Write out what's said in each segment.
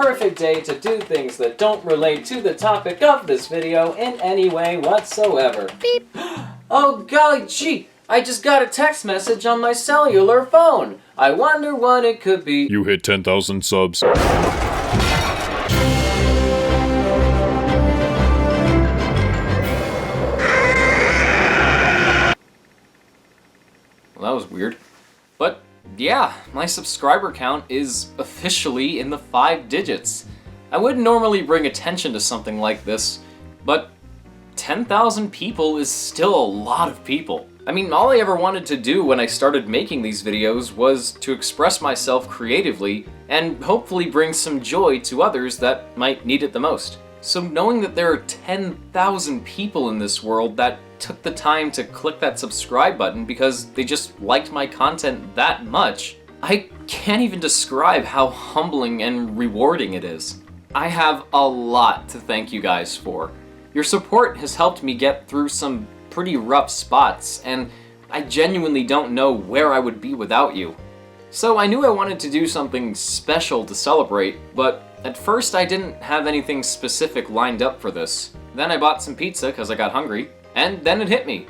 perfect day to do things that don't relate to the topic of this video in any way whatsoever. Beep. Oh golly gee, I just got a text message on my cellular phone. I wonder what it could be. You hit 10,000 subs. Well, that was weird. But yeah, my subscriber count is officially in the 5 digits. I wouldn't normally bring attention to something like this, but 10,000 people is still a lot of people. I mean, all I ever wanted to do when I started making these videos was to express myself creatively and hopefully bring some joy to others that might need it the most. So knowing that there are 10,000 people in this world that took the time to click that subscribe button because they just liked my content that much, I can't even describe how humbling and rewarding it is. I have a lot to thank you guys for. Your support has helped me get through some pretty rough spots, and I genuinely don't know where I would be without you. So I knew I wanted to do something special to celebrate, but at first I didn't have anything specific lined up for this. Then I bought some pizza because I got hungry, and then it hit me.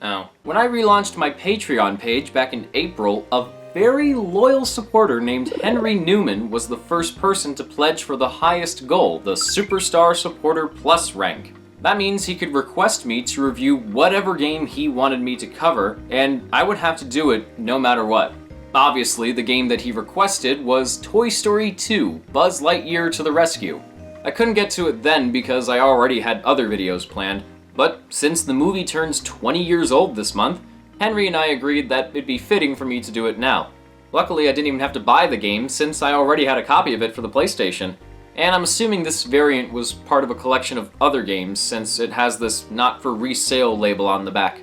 Oh. When I relaunched my Patreon page back in April, a very loyal supporter named Henry Newman was the first person to pledge for the highest goal, the Superstar Supporter Plus rank. That means he could request me to review whatever game he wanted me to cover, and I would have to do it no matter what. Obviously, the game that he requested was Toy Story 2, Buzz Lightyear to the Rescue. I couldn't get to it then because I already had other videos planned, but since the movie turns 20 years old this month, Henry and I agreed that it'd be fitting for me to do it now. Luckily, I didn't even have to buy the game since I already had a copy of it for the PlayStation, and I'm assuming this variant was part of a collection of other games since it has this not for resale label on the back.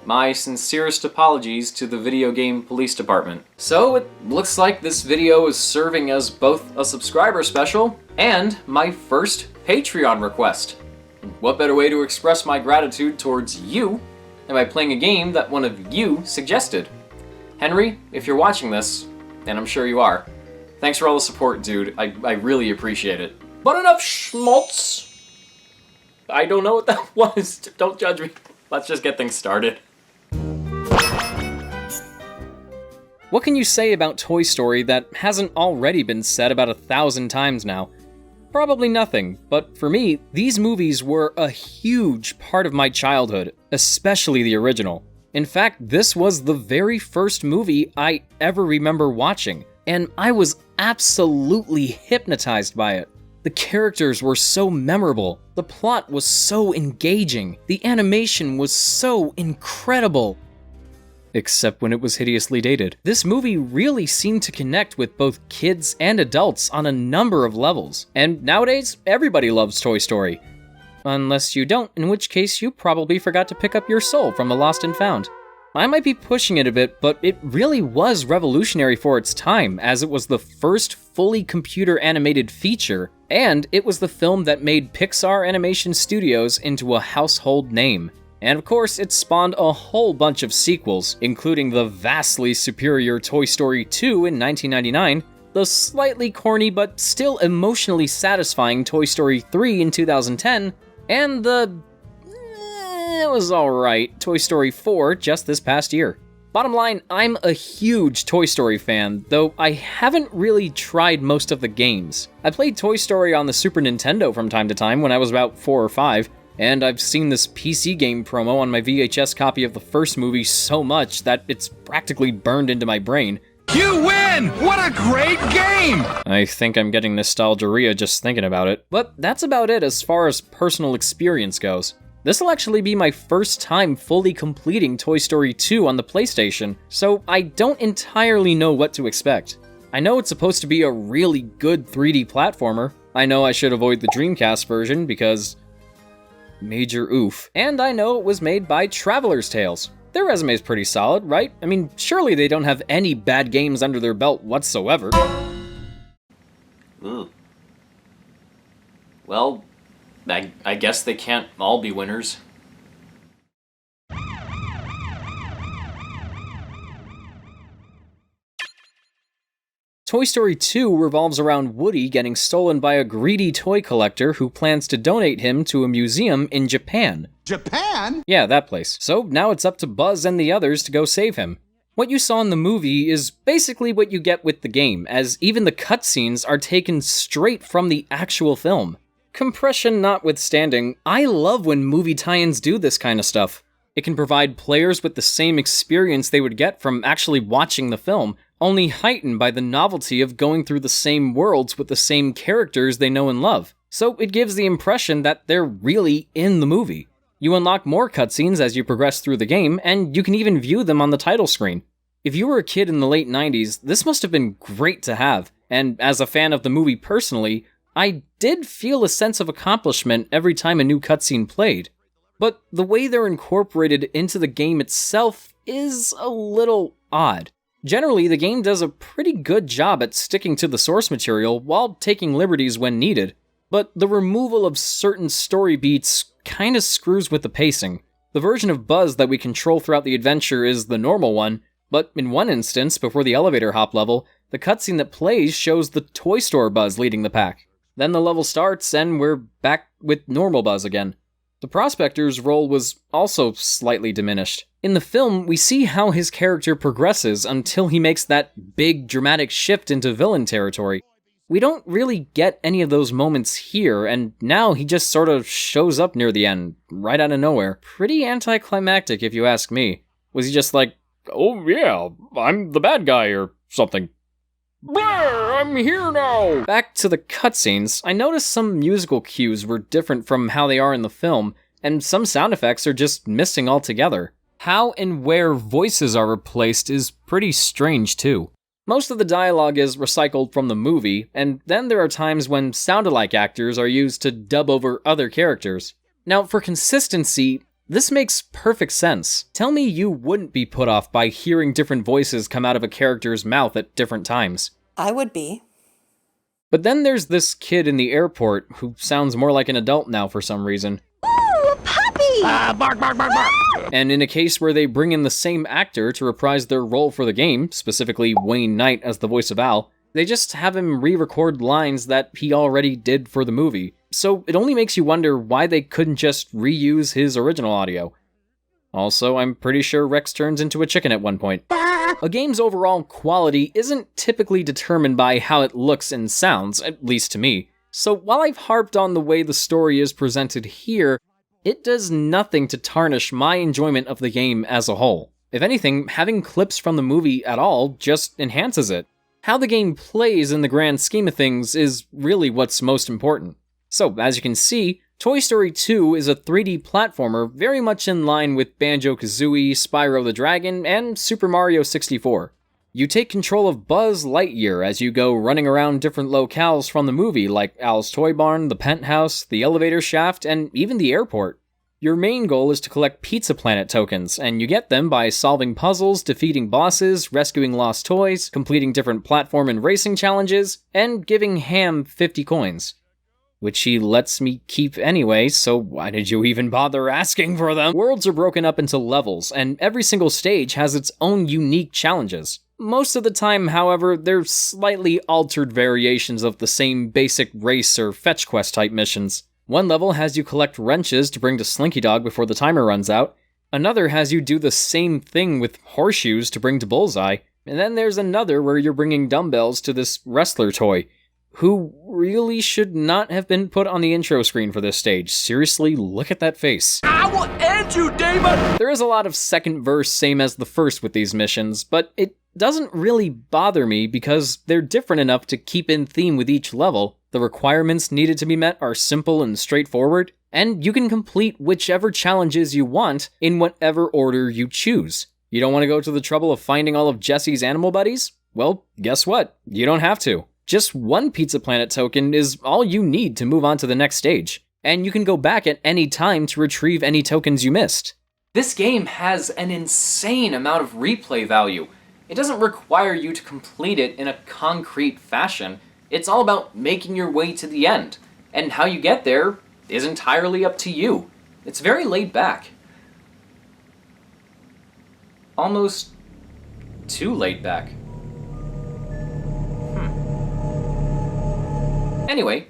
My sincerest apologies to the video game police department. So it looks like this video is serving as both a subscriber special and my first Patreon request. What better way to express my gratitude towards you than by playing a game that one of you suggested? Henry, if you're watching this, and I'm sure you are, thanks for all the support, dude. I really appreciate it. But enough schmaltz! I don't know what that was. Don't judge me. Let's just get things started. What can you say about Toy Story that hasn't already been said about 1,000 times now? Probably nothing, but for me, these movies were a huge part of my childhood, especially the original. In fact, this was the very first movie I ever remember watching, and I was absolutely hypnotized by it. The characters were so memorable, the plot was so engaging, the animation was so incredible. Except when it was hideously dated. This movie really seemed to connect with both kids and adults on a number of levels, and nowadays, everybody loves Toy Story. Unless you don't, in which case you probably forgot to pick up your soul from the Lost and Found. I might be pushing it a bit, but it really was revolutionary for its time, as it was the first fully computer-animated feature, and it was the film that made Pixar Animation Studios into a household name. And of course, it spawned a whole bunch of sequels, including the vastly superior Toy Story 2 in 1999, the slightly corny but still emotionally satisfying Toy Story 3 in 2010, and the it was alright Toy Story 4 just this past year. Bottom line, I'm a huge Toy Story fan, though I haven't really tried most of the games. I played Toy Story on the Super Nintendo from time to time when I was about 4 or 5, and I've seen this PC game promo on my VHS copy of the first movie so much that it's practically burned into my brain. You win! What a great game! I think I'm getting nostalgia just thinking about it. But that's about it as far as personal experience goes. This'll actually be my first time fully completing Toy Story 2 on the PlayStation, so I don't entirely know what to expect. I know it's supposed to be a really good 3D platformer. I know I should avoid the Dreamcast version because major oof. And I know it was made by Traveler's Tales. Their resume's pretty solid, right? I mean, surely they don't have any bad games under their belt whatsoever. Ooh. Well, I guess they can't all be winners. Toy Story 2 revolves around Woody getting stolen by a greedy toy collector who plans to donate him to a museum in Japan. Japan? Yeah, that place. So now it's up to Buzz and the others to go save him. What you saw in the movie is basically what you get with the game, as even the cutscenes are taken straight from the actual film. Compression notwithstanding, I love when movie tie-ins do this kind of stuff. It can provide players with the same experience they would get from actually watching the film, only heightened by the novelty of going through the same worlds with the same characters they know and love. So it gives the impression that they're really in the movie. You unlock more cutscenes as you progress through the game, and you can even view them on the title screen. If you were a kid in the late 90s, this must have been great to have, and as a fan of the movie personally, I did feel a sense of accomplishment every time a new cutscene played. But the way they're incorporated into the game itself is a little odd. Generally, the game does a pretty good job at sticking to the source material while taking liberties when needed, but the removal of certain story beats kinda screws with the pacing. The version of Buzz that we control throughout the adventure is the normal one, but in one instance, before the elevator hop level, the cutscene that plays shows the toy store Buzz leading the pack. Then the level starts and we're back with normal Buzz again. The prospector's role was also slightly diminished. In the film, we see how his character progresses until he makes that big dramatic shift into villain territory. We don't really get any of those moments here, and now he just sort of shows up near the end, right out of nowhere. Pretty anticlimactic if you ask me. Was he just like, "Oh yeah, I'm the bad guy," or something? "Brr, I'm here now!" Back to the cutscenes, I noticed some musical cues were different from how they are in the film, and some sound effects are just missing altogether. How and where voices are replaced is pretty strange too. Most of the dialogue is recycled from the movie, and then there are times when sound-alike actors are used to dub over other characters. Now, for consistency, this makes perfect sense. Tell me you wouldn't be put off by hearing different voices come out of a character's mouth at different times. I would be. But then there's this kid in the airport who sounds more like an adult now for some reason. Ooh, a puppy! Bark, bark, bark, bark. And in a case where they bring in the same actor to reprise their role for the game, specifically Wayne Knight as the voice of Al, they just have him re-record lines that he already did for the movie. So it only makes you wonder why they couldn't just reuse his original audio. Also, I'm pretty sure Rex turns into a chicken at one point. A game's overall quality isn't typically determined by how it looks and sounds, at least to me. So while I've harped on the way the story is presented here, it does nothing to tarnish my enjoyment of the game as a whole. If anything, having clips from the movie at all just enhances it. How the game plays in the grand scheme of things is really what's most important. So, as you can see, Toy Story 2 is a 3D platformer very much in line with Banjo-Kazooie, Spyro the Dragon, and Super Mario 64. You take control of Buzz Lightyear as you go running around different locales from the movie, like Al's Toy Barn, the penthouse, the elevator shaft, and even the airport. Your main goal is to collect Pizza Planet tokens, and you get them by solving puzzles, defeating bosses, rescuing lost toys, completing different platform and racing challenges, and giving Ham 50 coins. Which he lets me keep anyway, so why did you even bother asking for them? Worlds are broken up into levels, and every single stage has its own unique challenges. Most of the time, however, they're slightly altered variations of the same basic race or fetch quest type missions. One level has you collect wrenches to bring to Slinky Dog before the timer runs out. Another has you do the same thing with horseshoes to bring to Bullseye. And then there's another where you're bringing dumbbells to this wrestler toy, who really should not have been put on the intro screen for this stage. Seriously, look at that face. I will end you, Damon! There is a lot of second verse same as the first with these missions, but it doesn't really bother me because they're different enough to keep in theme with each level. The requirements needed to be met are simple and straightforward, and you can complete whichever challenges you want in whatever order you choose. You don't want to go to the trouble of finding all of Jesse's animal buddies? Well, guess what? You don't have to. Just one Pizza Planet token is all you need to move on to the next stage, and you can go back at any time to retrieve any tokens you missed. This game has an insane amount of replay value. It doesn't require you to complete it in a concrete fashion. It's all about making your way to the end, and how you get there is entirely up to you. It's very laid back. Almost too laid back. Anyway,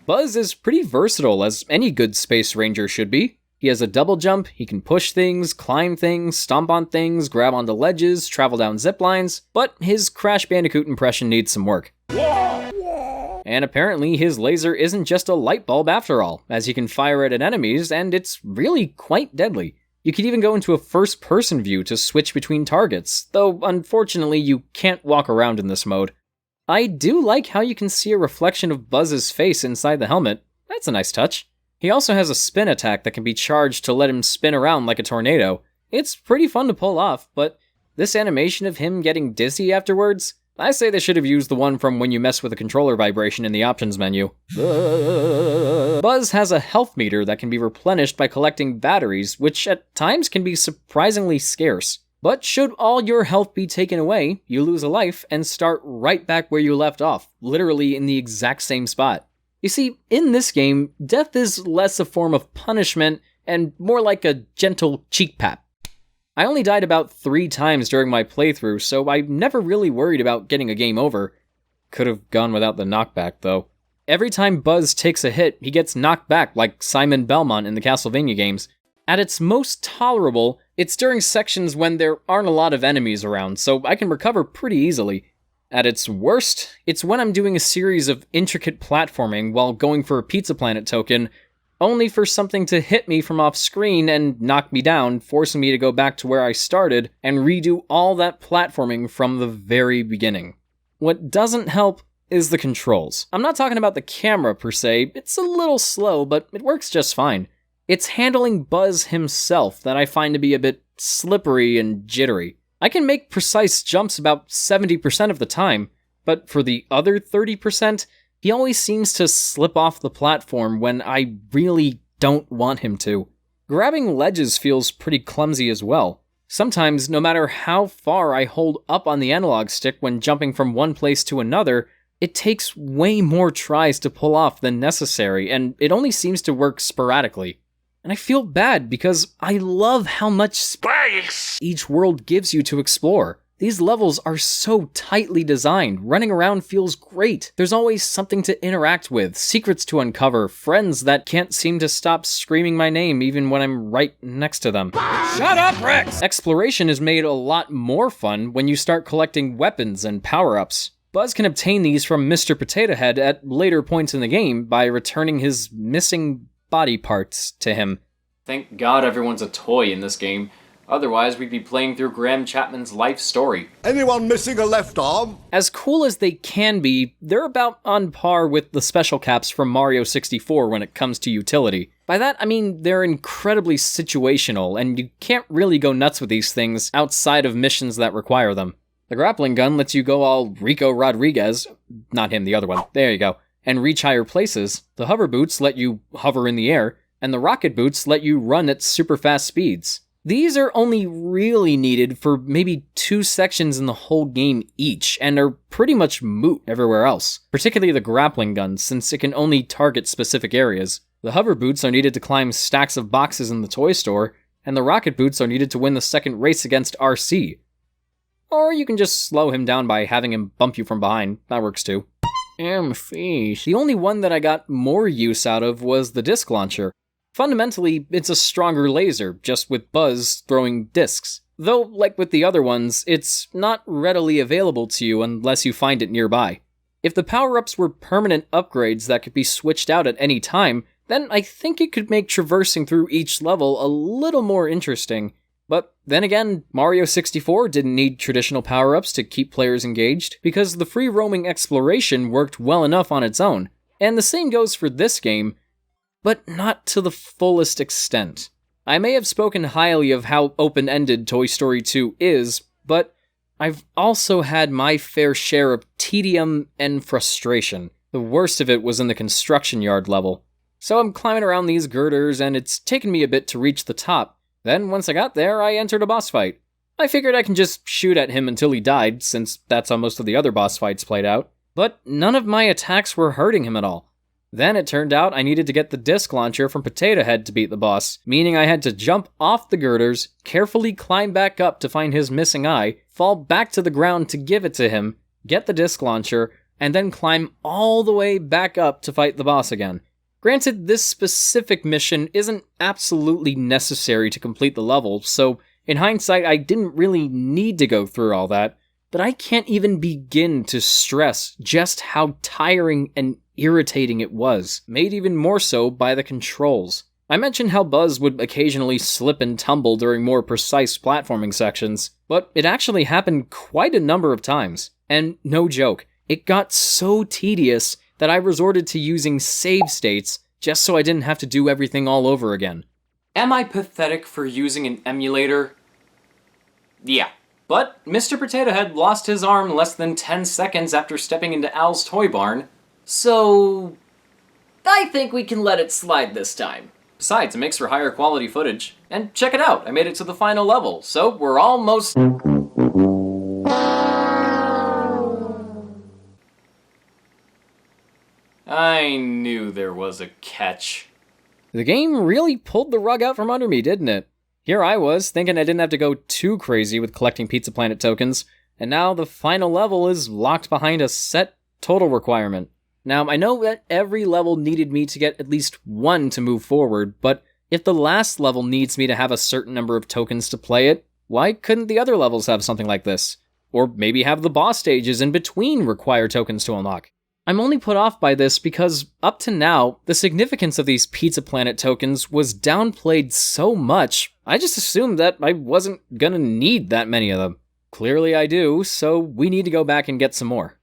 Buzz is pretty versatile, as any good Space Ranger should be. He has a double jump, he can push things, climb things, stomp on things, grab onto ledges, travel down zip lines, but his Crash Bandicoot impression needs some work. And apparently his laser isn't just a light bulb after all, as you can fire it at enemies, and it's really quite deadly. You could even go into a first-person view to switch between targets, though unfortunately you can't walk around in this mode. I do like how you can see a reflection of Buzz's face inside the helmet. That's a nice touch. He also has a spin attack that can be charged to let him spin around like a tornado. It's pretty fun to pull off, but this animation of him getting dizzy afterwards, I say they should have used the one from when you mess with a controller vibration in the options menu. Buzz has a health meter that can be replenished by collecting batteries, which at times can be surprisingly scarce. But should all your health be taken away, you lose a life and start right back where you left off, literally in the exact same spot. You see, in this game, death is less a form of punishment and more like a gentle cheek pat. I only died about 3 times during my playthrough, so I never really worried about getting a game over. Could have gone without the knockback, though. Every time Buzz takes a hit, he gets knocked back like Simon Belmont in the Castlevania games. At its most tolerable, it's during sections when there aren't a lot of enemies around, so I can recover pretty easily. At its worst, it's when I'm doing a series of intricate platforming while going for a Pizza Planet token, only for something to hit me from off screen and knock me down, forcing me to go back to where I started and redo all that platforming from the very beginning. What doesn't help is the controls. I'm not talking about the camera per se, it's a little slow, but it works just fine. It's handling Buzz himself that I find to be a bit slippery and jittery. I can make precise jumps about 70% of the time, but for the other 30%, he always seems to slip off the platform when I really don't want him to. Grabbing ledges feels pretty clumsy as well. Sometimes, no matter how far I hold up on the analog stick when jumping from one place to another, it takes way more tries to pull off than necessary, and it only seems to work sporadically. And I feel bad because I love how much space each world gives you to explore. These levels are so tightly designed, running around feels great. There's always something to interact with, secrets to uncover, friends that can't seem to stop screaming my name even when I'm right next to them. Shut up, Rex! Exploration is made a lot more fun when you start collecting weapons and power-ups. Buzz can obtain these from Mr. Potato Head at later points in the game by returning his missing body parts to him. Thank God everyone's a toy in this game. Otherwise, we'd be playing through Graham Chapman's life story. Anyone missing a left arm? As cool as they can be, they're about on par with the special caps from Mario 64 when it comes to utility. By that, I mean they're incredibly situational, and you can't really go nuts with these things outside of missions that require them. The grappling gun lets you go all Rico Rodriguez, not him, the other one, there you go, and reach higher places. The hover boots let you hover in the air, and the rocket boots let you run at super fast speeds. These are only really needed for maybe 2 sections in the whole game each, and are pretty much moot everywhere else, particularly the grappling gun, since it can only target specific areas. The hover boots are needed to climb stacks of boxes in the toy store, and the rocket boots are needed to win the second race against RC. Or you can just slow him down by having him bump you from behind, that works too. Fish. The only one that I got more use out of was the disc launcher. Fundamentally, it's a stronger laser, just with Buzz throwing discs. Though, like with the other ones, it's not readily available to you unless you find it nearby. If the power-ups were permanent upgrades that could be switched out at any time, then I think it could make traversing through each level a little more interesting. But then again, Mario 64 didn't need traditional power-ups to keep players engaged, because the free-roaming exploration worked well enough on its own. And the same goes for this game, but not to the fullest extent. I may have spoken highly of how open-ended Toy Story 2 is, but I've also had my fair share of tedium and frustration. The worst of it was in the construction yard level. So I'm climbing around these girders, and it's taken me a bit to reach the top. Then once I got there, I entered a boss fight. I figured I can just shoot at him until he died, since that's how most of the other boss fights played out. But none of my attacks were hurting him at all. Then it turned out I needed to get the disc launcher from Potato Head to beat the boss, meaning I had to jump off the girders, carefully climb back up to find his missing eye, fall back to the ground to give it to him, get the disc launcher, and then climb all the way back up to fight the boss again. Granted, this specific mission isn't absolutely necessary to complete the level, so in hindsight I didn't really need to go through all that, but I can't even begin to stress just how tiring and irritating it was, made even more so by the controls. I mentioned how Buzz would occasionally slip and tumble during more precise platforming sections, but it actually happened quite a number of times. And no joke, it got so tedious that I resorted to using save states just so I didn't have to do everything all over again. Am I pathetic for using an emulator? Yeah. But Mr. Potato Head lost his arm less than 10 seconds after stepping into Al's toy barn, so I think we can let it slide this time. Besides, it makes for higher quality footage. And check it out, I made it to the final level, so we're almost... I knew there was a catch. The game really pulled the rug out from under me, didn't it? Here I was, thinking I didn't have to go too crazy with collecting Pizza Planet tokens, and now the final level is locked behind a set total requirement. Now, I know that every level needed me to get at least one to move forward, but if the last level needs me to have a certain number of tokens to play it, why couldn't the other levels have something like this? Or maybe have the boss stages in between require tokens to unlock? I'm only put off by this because, up to now, the significance of these Pizza Planet tokens was downplayed so much, I just assumed that I wasn't gonna need that many of them. Clearly I do, so we need to go back and get some more.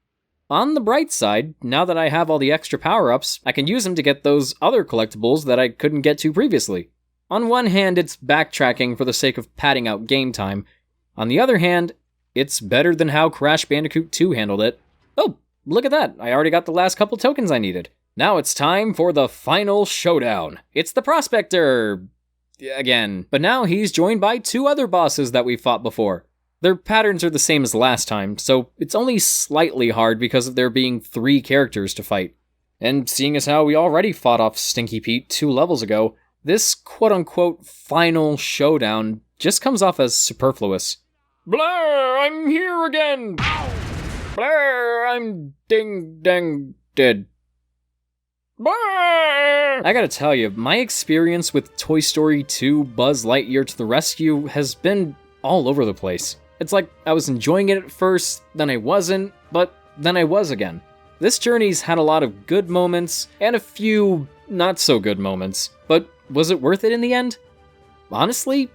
On the bright side, now that I have all the extra power-ups, I can use them to get those other collectibles that I couldn't get to previously. On one hand, it's backtracking for the sake of padding out game time. On the other hand, it's better than how Crash Bandicoot 2 handled it. Oh, look at that, I already got the last couple tokens I needed. Now it's time for the final showdown. It's the Prospector! Again. But now he's joined by two other bosses that we fought before. Their patterns are the same as last time, so it's only slightly hard because of there being 3 characters to fight. And seeing as how we already fought off Stinky Pete 2 levels ago, this quote-unquote final showdown just comes off as superfluous. Blair, I'm here again! Blair, I'm ding-dang dead. Blair! I gotta tell you, my experience with Toy Story 2 Buzz Lightyear to the Rescue has been all over the place. It's like I was enjoying it at first, then I wasn't, but then I was again. This journey's had a lot of good moments, and a few not-so-good moments, but was it worth it in the end? Honestly,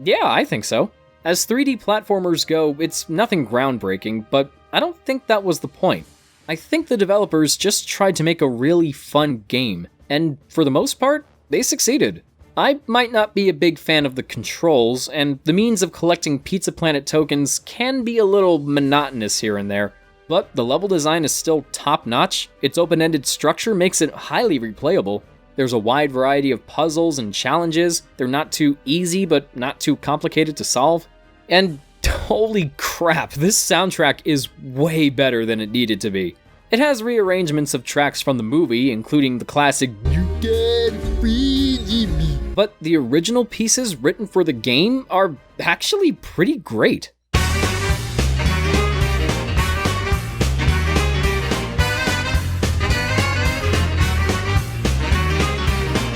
yeah, I think so. As 3D platformers go, it's nothing groundbreaking, but I don't think that was the point. I think the developers just tried to make a really fun game, and for the most part, they succeeded. I might not be a big fan of the controls, and the means of collecting Pizza Planet tokens can be a little monotonous here and there, but the level design is still top-notch, its open-ended structure makes it highly replayable, there's a wide variety of puzzles and challenges, they're not too easy but not too complicated to solve, and holy crap, this soundtrack is way better than it needed to be. It has rearrangements of tracks from the movie, including the classic "You Get Free Jimmy," but the original pieces written for the game are actually pretty great.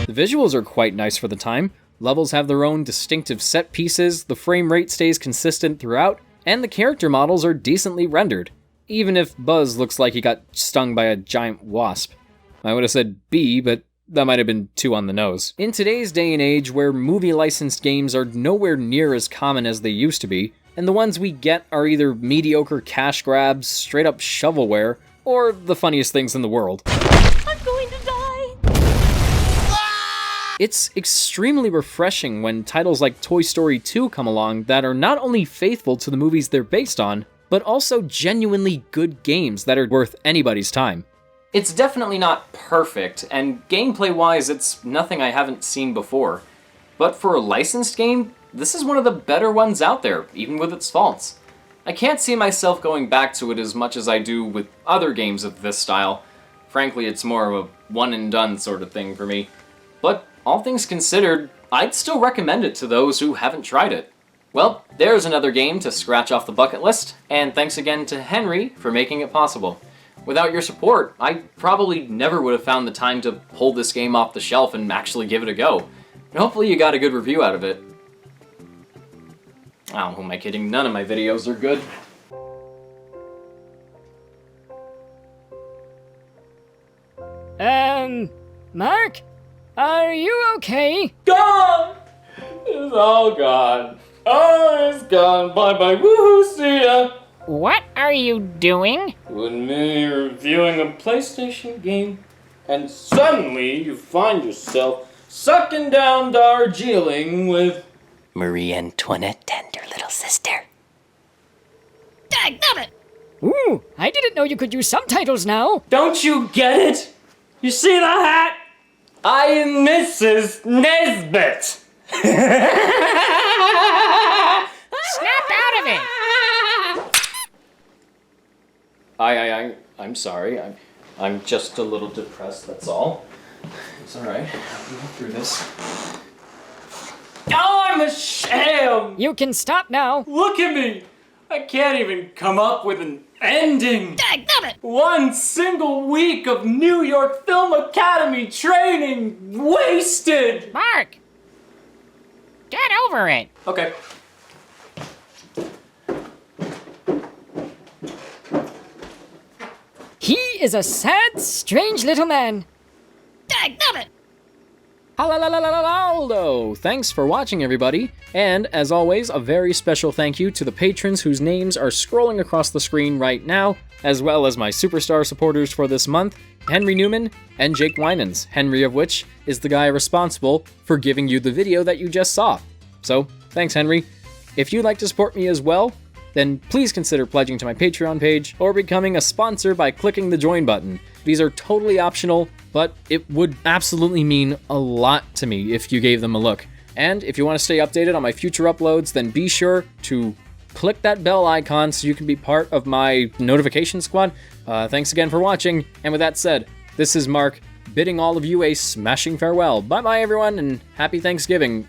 The visuals are quite nice for the time. Levels have their own distinctive set pieces, the frame rate stays consistent throughout, and the character models are decently rendered. Even if Buzz looks like he got stung by a giant wasp. I would have said bee, but that might have been too on the nose. In today's day and age, where movie-licensed games are nowhere near as common as they used to be, and the ones we get are either mediocre cash grabs, straight-up shovelware, or the funniest things in the world. I'm going to die! It's extremely refreshing when titles like Toy Story 2 come along that are not only faithful to the movies they're based on, but also genuinely good games that are worth anybody's time. It's definitely not perfect, and gameplay-wise it's nothing I haven't seen before. But for a licensed game, this is one of the better ones out there, even with its faults. I can't see myself going back to it as much as I do with other games of this style. Frankly, it's more of a one-and-done sort of thing for me. But all things considered, I'd still recommend it to those who haven't tried it. Well, there's another game to scratch off the bucket list, and thanks again to Henry for making it possible. Without your support, I probably never would have found the time to pull this game off the shelf and actually give it a go. And hopefully you got a good review out of it. Oh, who am I kidding? None of my videos are good. Mark? Are you okay? Gone! It's all gone. Oh, it's gone. Bye-bye. Woohoo, see ya! What are you doing? When you're reviewing a PlayStation game, and suddenly you find yourself sucking down Darjeeling with Marie Antoinette and her little sister. Dadgummit! Ooh, I didn't know you could use subtitles now. Don't you get it? You see the hat? I am Mrs. Nesbit. Snap out of it! I'm sorry. I'm just a little depressed, that's all. It's alright. We'll go through this. Oh, I'm ashamed! You can stop now. Look at me! I can't even come up with an ending! Dadgummit! One single week of New York Film Academy training wasted! Mark! Get over it. Okay. He is a sad, strange little man. Dadgummit! Aldo! Thanks for watching, everybody. And, as always, a very special thank you to the patrons whose names are scrolling across the screen right now, as well as my superstar supporters for this month, Henry Newman and Jake Winans, Henry of which is the guy responsible for giving you the video that you just saw. So, thanks, Henry. If you'd like to support me as well, then please consider pledging to my Patreon page or becoming a sponsor by clicking the join button. These are totally optional, but it would absolutely mean a lot to me if you gave them a look. And if you want to stay updated on my future uploads, then be sure to click that bell icon so you can be part of my notification squad. Thanks again for watching, and with that said, this is Mark, bidding all of you a smashing farewell. Bye-bye, everyone, and happy Thanksgiving.